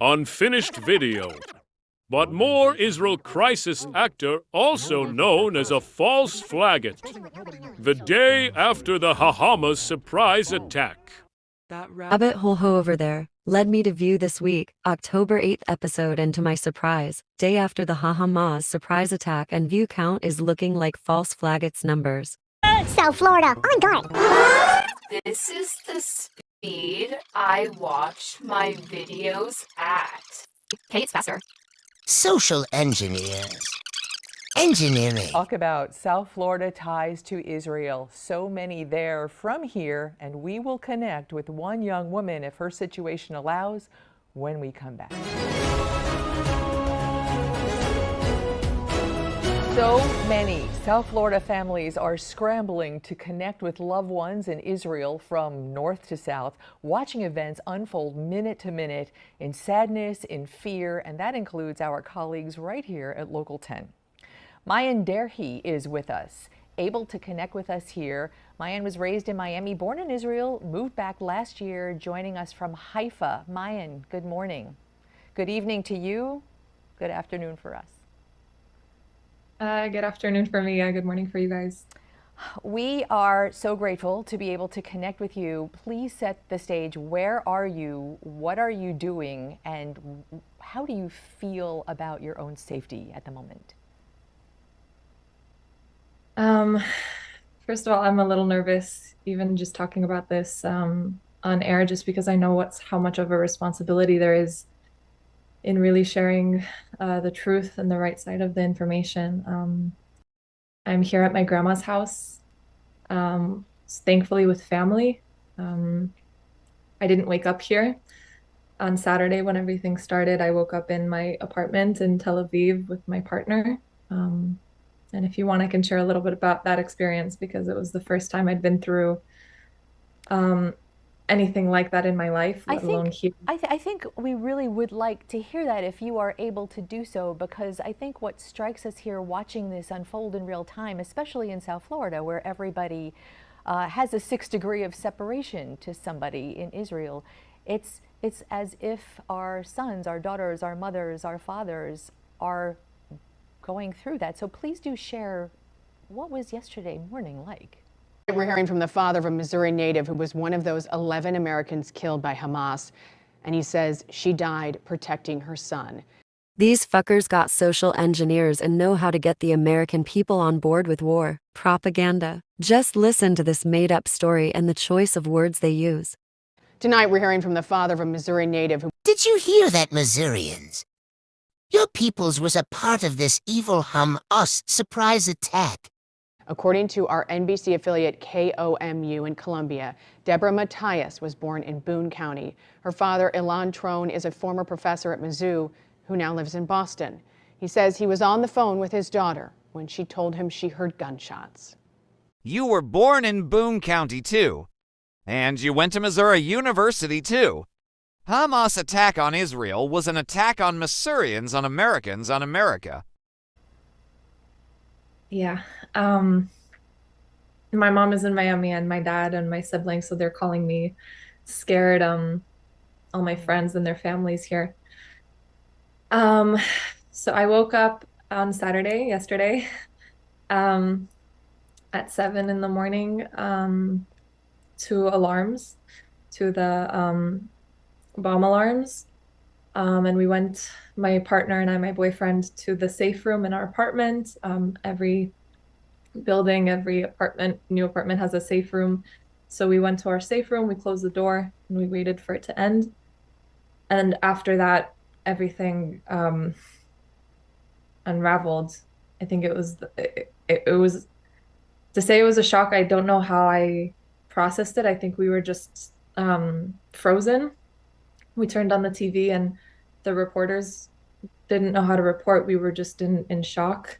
Unfinished video. But more Israel crisis actor, also known as a false flagget. The day after the Hamas surprise attack. That rabbit hole over there led me to view this week, October 8th episode, and to my surprise, day after the Hamas surprise attack, and view count is looking like false flaggets numbers. South Florida, on guard. This is the speed I watch my videos at. Okay, it's faster. Social engineers. Engineering. Talk about South Florida ties to Israel. So many there from here, and we will connect with one young woman, if her situation allows, when we come back. So many South Florida families are scrambling to connect with loved ones in Israel from north to south, watching events unfold minute to minute in sadness, in fear, and that includes our colleagues right here at Local 10. Mayan Derhi is with us, able to connect with us here. Mayan was raised in Miami, born in Israel, moved back last year, joining us from Haifa. Mayan, good morning. Good evening to you. Good afternoon for us. Good afternoon for me. Good morning for you guys. We are so grateful to be able to connect with you. Please set the stage. Where are you? What are you doing? And how do you feel about your own safety at the moment? First of all, I'm a little nervous, even just talking about this on air, just because I know how much of a responsibility there is in really sharing the truth and the right side of the information. I'm here at my grandma's house, thankfully with family. I didn't wake up here. On Saturday when everything started, I woke up in my apartment in Tel Aviv with my partner. And if you want, I can share a little bit about that experience, because it was the first time I'd been through anything like that in my life, let alone here. I think we really would like to hear that if you are able to do so, because I think what strikes us here watching this unfold in real time, especially in South Florida, where everybody has a 6 degree of separation to somebody in Israel, it's as if our sons, our daughters, our mothers, our fathers are going through that. So please do share, what was yesterday morning like? We're hearing from the father of a Missouri native who was one of those 11 Americans killed by Hamas, and he says she died protecting her son. These fuckers got social engineers and know how to get the American people on board with war propaganda. Just listen to this made-up story and the choice of words they use. Tonight, we're hearing from the father of a Missouri native who... Did you hear that, Missourians? Your peoples was a part of this evil Hamas surprise attack. According to our NBC affiliate KOMU in Columbia, Deborah Matthias was born in Boone County. Her father, Ilan Trone, is a former professor at Mizzou who now lives in Boston. He says he was on the phone with his daughter when she told him she heard gunshots. You were born in Boone County, too. And you went to Missouri University, too. Hamas' attack on Israel was an attack on Missourians, on Americans, on America. Yeah. My mom is in Miami, and my dad and my siblings, so they're calling me scared. All my friends and their families here. So I woke up on Saturday, yesterday, at 7 in the morning, to alarms, to the bomb alarms. And we went, my partner and I, my boyfriend, to the safe room in our apartment. Every building, every apartment, new apartment has a safe room. So we went to our safe room, we closed the door, and we waited for it to end. And after that, everything unraveled. I think it was, to say it was a shock, I don't know how I processed it. I think we were just frozen. We turned on the TV and the reporters didn't know how to report. We were just in shock.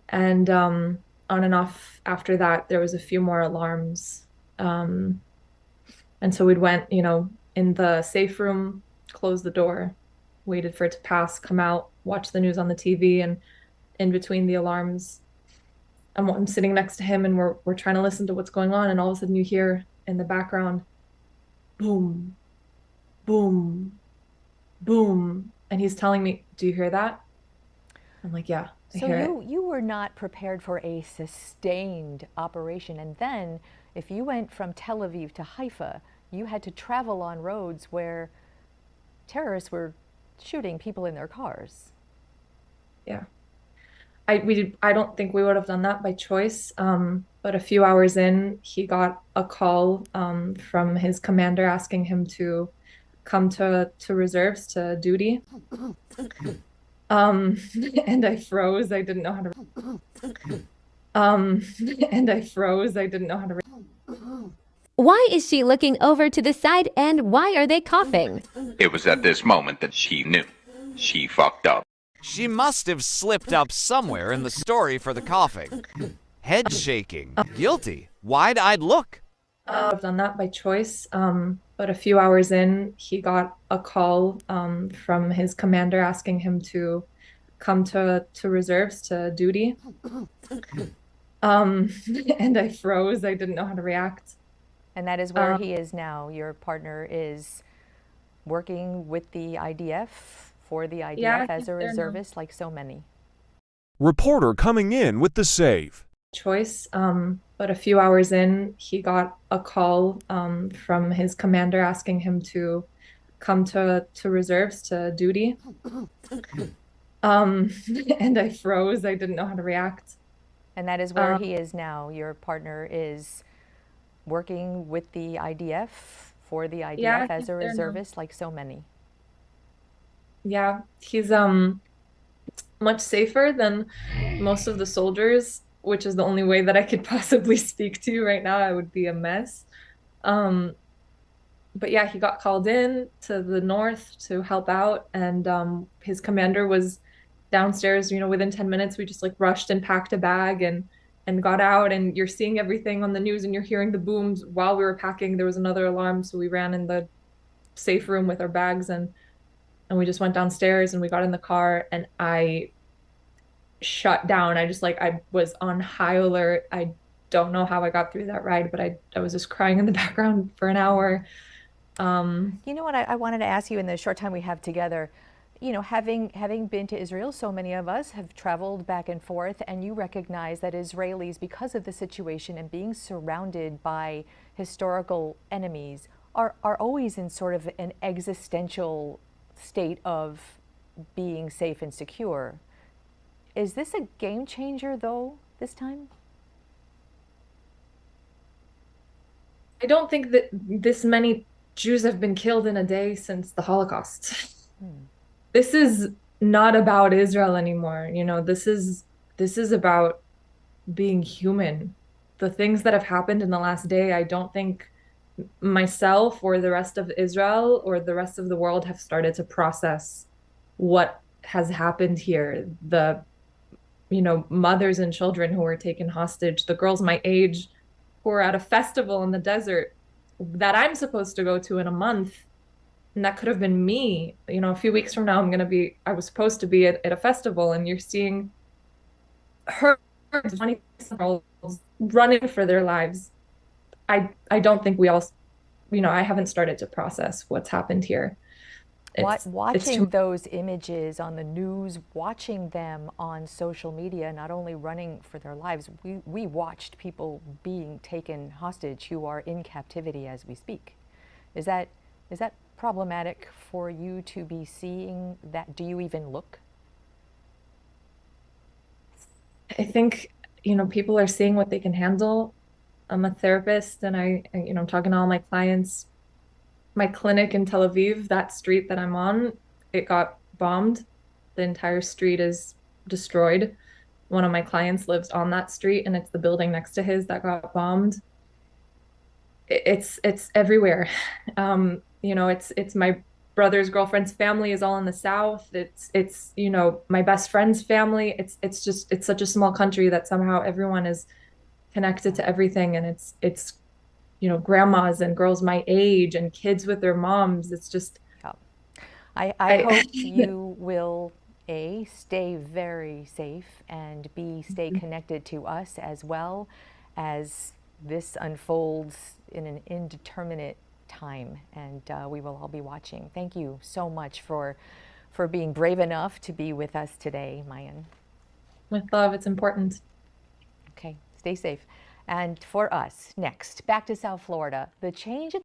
And on and off after that, there was a few more alarms. And so we went, in the safe room, closed the door, waited for it to pass, come out, watch the news on the TV, and in between the alarms, I'm sitting next to him and we're trying to listen to what's going on, and all of a sudden you hear in the background, boom, boom, boom. And he's telling me, do you hear that? I'm like, yeah, I So hear it. you were not prepared for a sustained operation. And then if you went from Tel Aviv to Haifa, you had to travel on roads where terrorists were shooting people in their cars. Yeah. I don't think we would have done that by choice. But a few hours in, he got a call from his commander asking him to come to reserves to duty. Um, and I froze. I didn't know how to. Um, and I froze. I didn't know how to. Why is she looking over to the side and why are they coughing? It was at this moment that she knew. She fucked up. She must have slipped up somewhere in the story for the coughing. Head shaking. Guilty. Wide-eyed look. I've done that by choice. But a few hours in, he got a call from his commander asking him to come to reserves to duty. And I froze. I didn't know how to react. And that is where he is now. Your partner is working with the IDF, for the IDF, Yeah, as a they're reservist, like so many. Reporter coming in with the save. Choice. But a few hours in, he got a call from his commander asking him to come to reserves to duty. And I froze. I didn't know how to react. And that is where he is now. Your partner is working with the IDF, for the IDF, Yeah, as a they're reservist, like so many. Yeah, he's much safer than most of the soldiers, which is the only way that I could possibly speak to you right now. I would be a mess. But yeah, he got called in to the north to help out, and his commander was downstairs. Within 10 minutes, we just like rushed and packed a bag and got out. And you're seeing everything on the news, and you're hearing the booms while we were packing. There was another alarm, so we ran in the safe room with our bags and we just went downstairs and we got in the car and I shut down. I was on high alert. I don't know how I got through that ride, but I was just crying in the background for an hour. You know what I wanted to ask you in the short time we have together, having been to Israel, so many of us have traveled back and forth, and you recognize that Israelis, because of the situation and being surrounded by historical enemies, are always in sort of an existential state of being safe and secure. Is this a game changer, though, this time? I don't think that this many Jews have been killed in a day since the Holocaust. This is not about Israel anymore. This is about being human. The things that have happened in the last day, I don't think myself or the rest of Israel or the rest of the world have started to process what has happened here. The mothers and children who were taken hostage, the girls my age who are at a festival in the desert that I'm supposed to go to in a month, and that could have been me. A few weeks from now I was supposed to be at a festival, and you're seeing her 20-year-olds running for their lives. I don't think we all, I haven't started to process what's happened here. Watching those images on the news, watching them on social media, not only running for their lives, we watched people being taken hostage who are in captivity as we speak. Is that problematic for you to be seeing that? Do you even look? I think, people are seeing what they can handle. I'm a therapist and I'm talking to all my clients. My clinic in Tel Aviv, that street that I'm on, it got bombed. The entire street is destroyed. One of my clients lives on that street, and it's the building next to his that got bombed. It's everywhere. It's my brother's girlfriend's family is all in the south. It's my best friend's family. It's such a small country that somehow everyone is connected to everything, and it's grandmas and girls my age and kids with their moms. It's just, I hope you will, A, stay very safe, and B, stay connected to us as well as this unfolds in an indeterminate time, and we will all be watching. Thank you so much for being brave enough to be with us today, Mayan. With love, it's important. Okay, stay safe. And for us, next, back to South Florida, the change